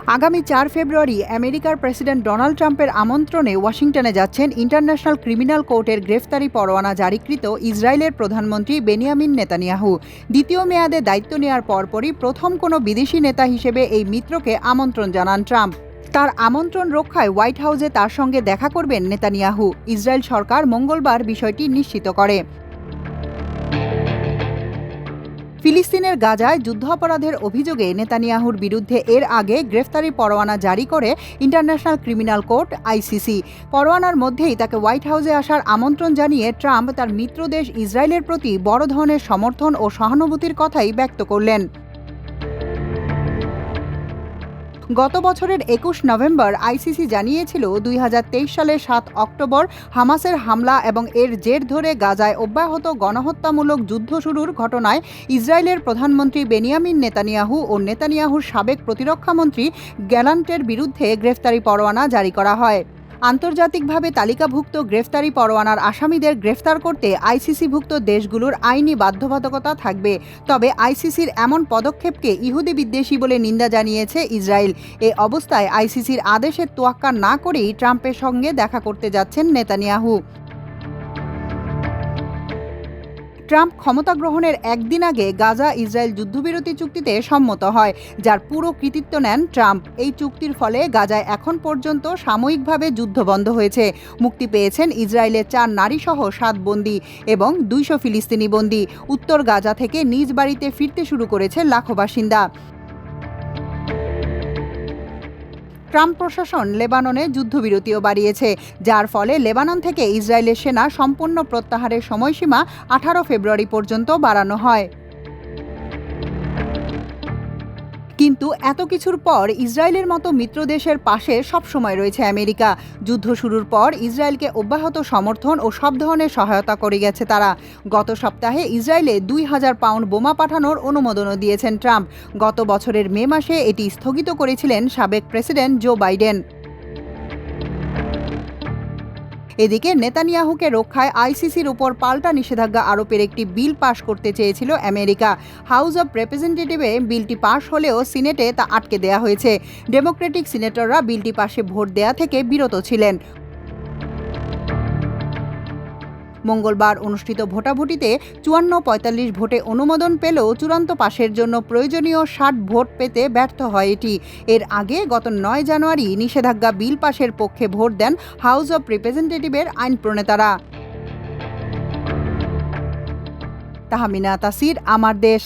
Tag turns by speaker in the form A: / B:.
A: আগামী ৪ ফেব্রুয়ারি আমেরিকার president Donald ট্রাম্পের আমন্ত্রণে ওয়াশিংটনে যাচ্ছেন ইন্টারন্যাশনাল ক্রিমিনাল কোর্টের গ্রেফতারি পরোয়ানা জারিকৃত ইসরায়েলের প্রধানমন্ত্রী বেনিয়ামিন নেতানিয়াহু। দ্বিতীয় মেয়াদে দায়িত্ব নেওয়ার পরপরই প্রথম কোনো বিদেশি নেতা হিসেবে এই মিত্রকে আমন্ত্রণ জানান ট্রাম্প। তার আমন্ত্রণ রক্ষায় হোয়াইট হাউসে তার সঙ্গে দেখা করবেন নেতানিয়াহু। ইসরায়েল সরকার মঙ্গলবার বিষয়টি নিশ্চিত করে। ফিলিস্তিনের গাজায় যুদ্ধাপরাধের অভিযোগে নেতানিয়াহুর বিরুদ্ধে এর আগে গ্রেফতারি পরোয়ানা জারি করে ইন্টারন্যাশনাল ক্রিমিনাল কোর্ট আইসিসি। পরোয়ানার মধ্যেই তাকে হোয়াইট হাউসে আসার আমন্ত্রণ জানিয়ে ট্রাম্প তার মিত্রদেশ ইসরায়েলের প্রতি বড় ধরনের সমর্থন ও সহানুভূতির কথাই ব্যক্ত করলেন। গত বছরের ২১ নভেম্বর আইসিসি জানিয়েছিল ২০২৩ সালের ৭ অক্টোবর হামাসের হামলা এবং এর জের ধরে গাজায় অব্যাহত গণহত্যামূলক যুদ্ধ শুরুর ঘটনায় ইসরায়েলের প্রধানমন্ত্রী বেনিয়ামিন নেতানিয়াহু ও নেতানিয়াহুর সাবেক প্রতিরক্ষামন্ত্রী গ্যালান্টের বিরুদ্ধে গ্রেফতারি পরোয়ানা জারি করা হয়। আন্তর্জাতিকভাবে তালিকাভুক্ত গ্রেফতারি পরোয়ানার আসামিদের গ্রেফতার করতে আইসিসিভুক্ত দেশগুলোর আইনি বাধ্যবাধকতা থাকবে। তবে আইসিসির এমন পদক্ষেপকে ইহুদি বিদ্বেষী বলে নিন্দা জানিয়েছে ইসরায়েল। এ অবস্থায় আইসিসির আদেশের তোয়াক্কা না করেই ট্রাম্পের সঙ্গে দেখা করতে যাচ্ছেন নেতানিয়াহু। ট্রাম্প ক্ষমতা গ্রহণের একদিন আগে গাজা ইসরায়েল যুদ্ধবিরতি চুক্তিতে সম্মত হয়, যার পুরো কৃতিত্ব নেন ট্রাম্প। এই চুক্তির ফলে গাজায় এখন পর্যন্ত সাময়িকভাবে যুদ্ধ বন্ধ হয়েছে। মুক্তি পেয়েছেন ইসরায়েলের ৪ নারীসহ ৭ বন্দী এবং ২০০ ফিলিস্তিনি বন্দী। উত্তর গাজা থেকে নিজ বাড়িতে ফিরতে শুরু করেছে লাখো বাসিন্দা। ট্রাম্প প্রশাসন লেবাননে যুদ্ধবিরতিও বাড়িয়েছে, যার ফলে লেবানন থেকে ইসরায়েলের সেনা সম্পূর্ণ প্রত্যাহারের সময়সীমা ১৮ ফেব্রুয়ারি পর্যন্ত বাড়ানো হয়। কিন্তু এত কিছুর পর ইসরায়েলের মতো মিত্রদেশের পাশে সবসময় রয়েছে আমেরিকা। যুদ্ধ শুরুর পর ইসরায়েলকে অব্যাহত সমর্থন ও সব ধরনের সহায়তা করে গেছে তারা। গত সপ্তাহে ইসরায়েলে ২,০০০ পাউন্ড বোমা পাঠানোর অনুমোদনও দিয়েছেন ট্রাম্প। গত বছরের মে মাসে এটি স্থগিত করেছিলেন সাবেক প্রেসিডেন্ট জো বাইডেন। এদিকে নেতানিয়াহুকে রক্ষায় আইসিসির উপর পাল্টা নিষেধাজ্ঞা আরোপের একটি বিল পাশ করতে চেয়েছিল আমেরিকা। হাউস অব রিপ্রেজেন্টেটিভে বিলটি পাশ হলেও সিনেটে তা আটকে দেওয়া হয়েছে। ডেমোক্রেটিক সিনেটররা বিলটি পাশে ভোট দেয়া থেকে বিরত ছিলেন। মঙ্গলবার অনুষ্ঠিত ভোটাভুটিতে ৫৪-৪৫ ভোটে অনুমোদন পেলেও চূড়ান্ত পাশের জন্য প্রয়োজনীয় ৬০ ভোট পেতে ব্যর্থ হয় এটি। এর আগে গত ৯ জানুয়ারি নিষেধাজ্ঞা বিল পাশের পক্ষে ভোট দেন হাউস অব রিপ্রেজেন্টেটিভের আইন প্রণেতারা। তাহমিনা তাসির, আমার দেশ।